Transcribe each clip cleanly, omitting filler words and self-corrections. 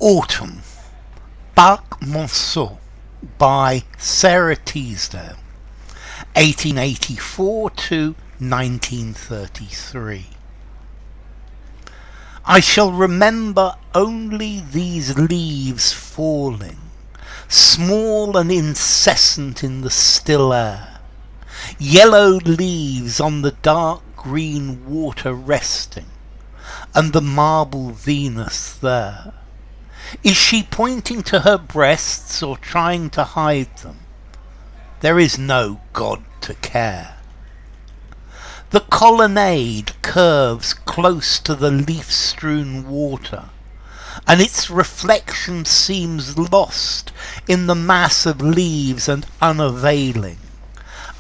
Autumn, Parc Monceau by Sara Teasdale, 1884 to 1933. I shall remember only these leaves falling, small and incessant in the still air, yellow leaves on the dark green water resting, and the marble Venus there. Is she pointing to her breasts or trying to hide them? There is no God to care. The colonnade curves close to the leaf-strewn water, and its reflection seems lost in the mass of leaves and unavailing,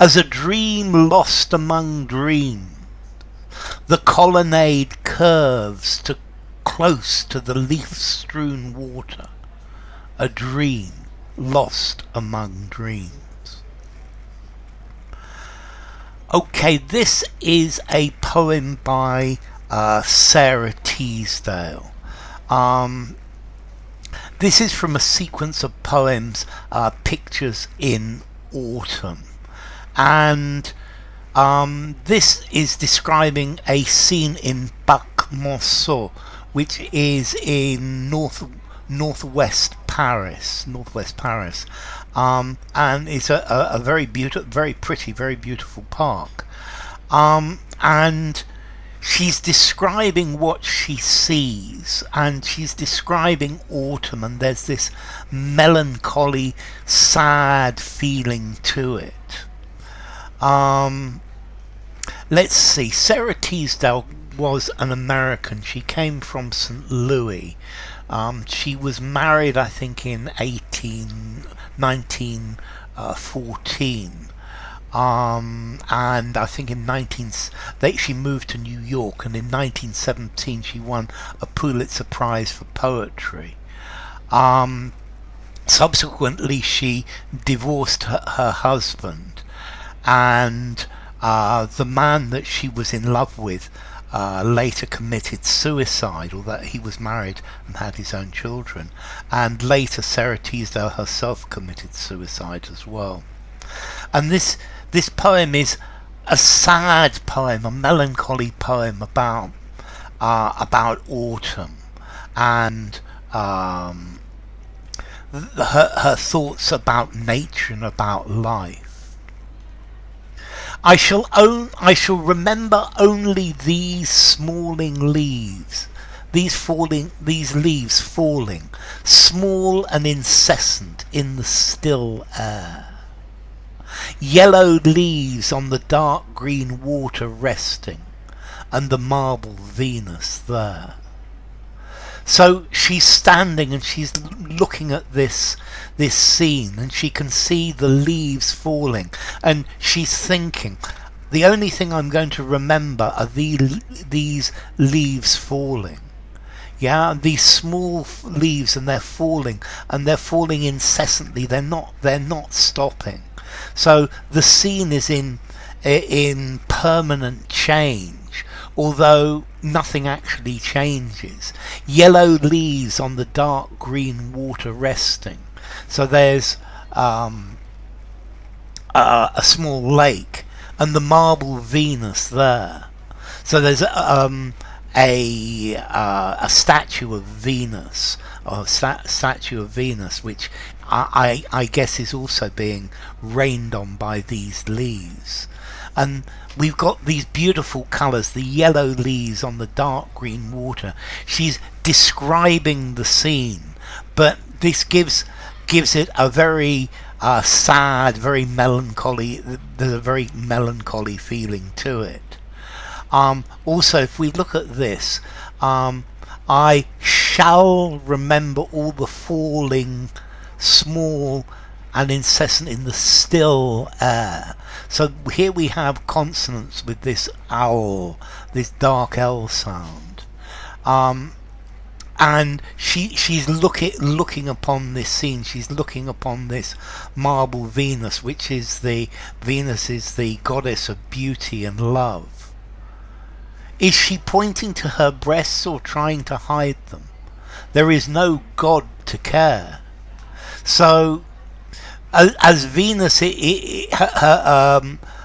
as a dream lost among dreams. The colonnade curves close to the leaf-strewn water, a dream lost among dreams. Okay, this is a poem by Sara Teasdale. This is from a sequence of poems, Pictures in Autumn. And this is describing a scene in Parc Monceau, which is in northwest Paris, and it's a very beautiful, very pretty, very beautiful park. And she's describing what she sees, and she's describing autumn, and there's this melancholy, sad feeling to it. Let's see. Sara Teasdale was an American. She came from St. Louis. She was married, I think, in 1914. And I think she moved to New York, and in 1917 she won a Pulitzer Prize for poetry. Subsequently, she divorced her husband, and the man that she was in love with later committed suicide, although he was married and had his own children. And later Sara Teasdale herself committed suicide as well. And this poem is a sad poem, a melancholy poem about autumn and her thoughts about nature and about life. I shall remember only these smalling leaves, these leaves falling, small and incessant in the still air. Yellow leaves on the dark green water resting, and the marble Venus there. So she's standing and she's looking at this scene, and she can see the leaves falling, and she's thinking, the only thing I'm going to remember are these leaves falling. Yeah, these small leaves, and they're falling incessantly. They're not stopping. So the scene is in permanent change, although nothing actually changes. Yellow leaves on the dark green water resting. So there's a small lake, and the marble Venus there. So there's a statue of Venus, which I guess is also being rained on by these leaves. And we've got these beautiful colours, the yellow leaves on the dark green water. She's describing the scene, but this gives it a very sad, very melancholy. There's a very melancholy feeling to it. Also, if we look at this, I shall remember all the falling, small and incessant in the still air. So here we have consonants with this owl, this dark L sound. And she's looking upon this scene. She's looking upon this marble Venus, which is the goddess of beauty and love. Is she pointing to her breasts or trying to hide them? there is no God to care. So, as Venus,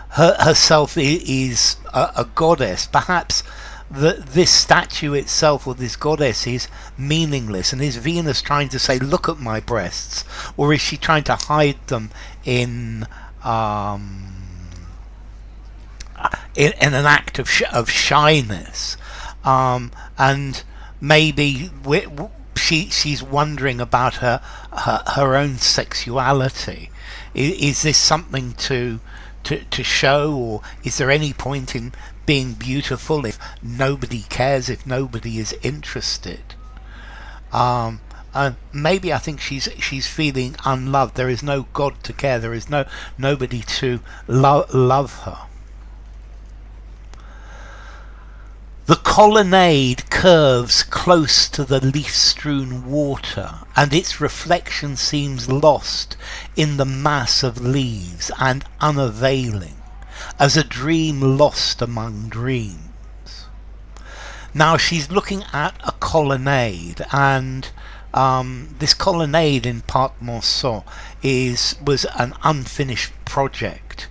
herself is a goddess, perhaps this statue itself, or this goddess, is meaningless. And is Venus trying to say, look at my breasts? Or is she trying to hide them in an act of shyness? And maybe she's wondering about her own sexuality. Is this something to show, or is there any point in being beautiful if nobody cares, if nobody is interested? Maybe I think she's feeling unloved. There is no God to care. There is nobody to love her. The colonnade curves close to the leaf-strewn water, and its reflection seems lost in the mass of leaves and unavailing, as a dream lost among dreams. Now she's looking at a colonnade, and this colonnade in Parc Monceau was an unfinished project,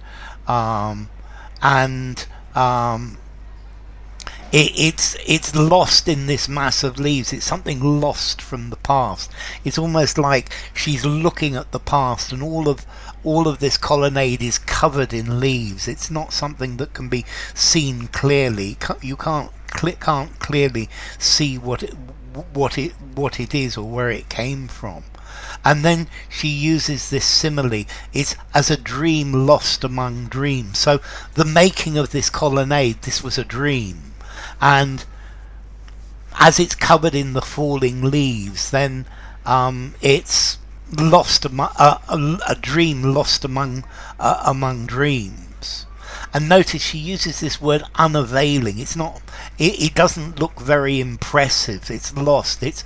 It's lost in this mass of leaves. It's something lost from the past. It's almost like she's looking at the past, and all of this colonnade is covered in leaves. It's not something that can be seen clearly. You can't clearly see what it is or where it came from. And then she uses this simile. It's as a dream lost among dreams. So the making of this colonnade, this was a dream. And as it's covered in the falling leaves, then it's lost a dream lost among dreams. And notice she uses this word unavailing. It's not. It doesn't look very impressive. It's lost. It's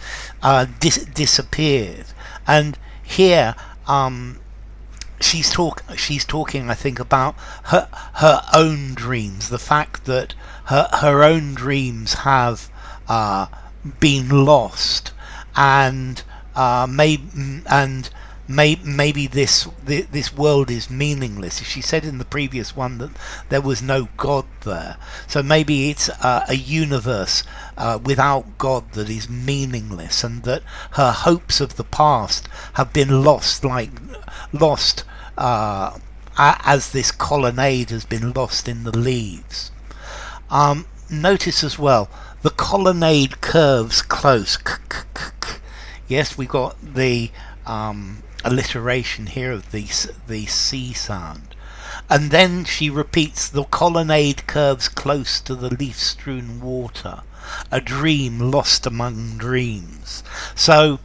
disappeared. And here, she's talking, I think, about her own dreams. The fact that her own dreams have been lost, and maybe this world is meaningless. She said in the previous one that there was no God there, so maybe it's a universe without God that is meaningless, and that her hopes of the past have been lost as this colonnade has been lost in the leaves. Notice as well, the colonnade curves close. Yes, we've got the alliteration here of the C sound. And then she repeats, the colonnade curves close to the leaf-strewn water, a dream lost among dreams. So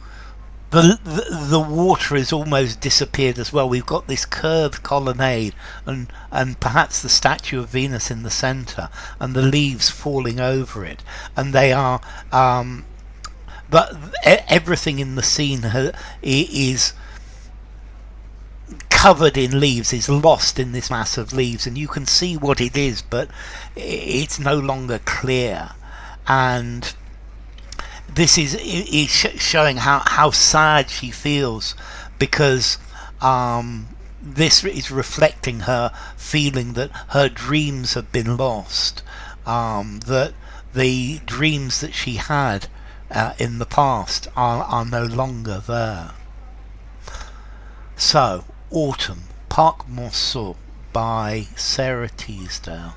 the water has almost disappeared as well. We've got this curved colonnade, and perhaps the statue of Venus in the centre, and the leaves falling over it, and they are but everything in the scene is covered in leaves, is lost in this mass of leaves, and you can see what it is, but it's no longer clear. And this is showing how sad she feels, because this is reflecting her feeling that her dreams have been lost, that the dreams that she had in the past are no longer there. So, Autumn, Parc Monceau by Sara Teasdale.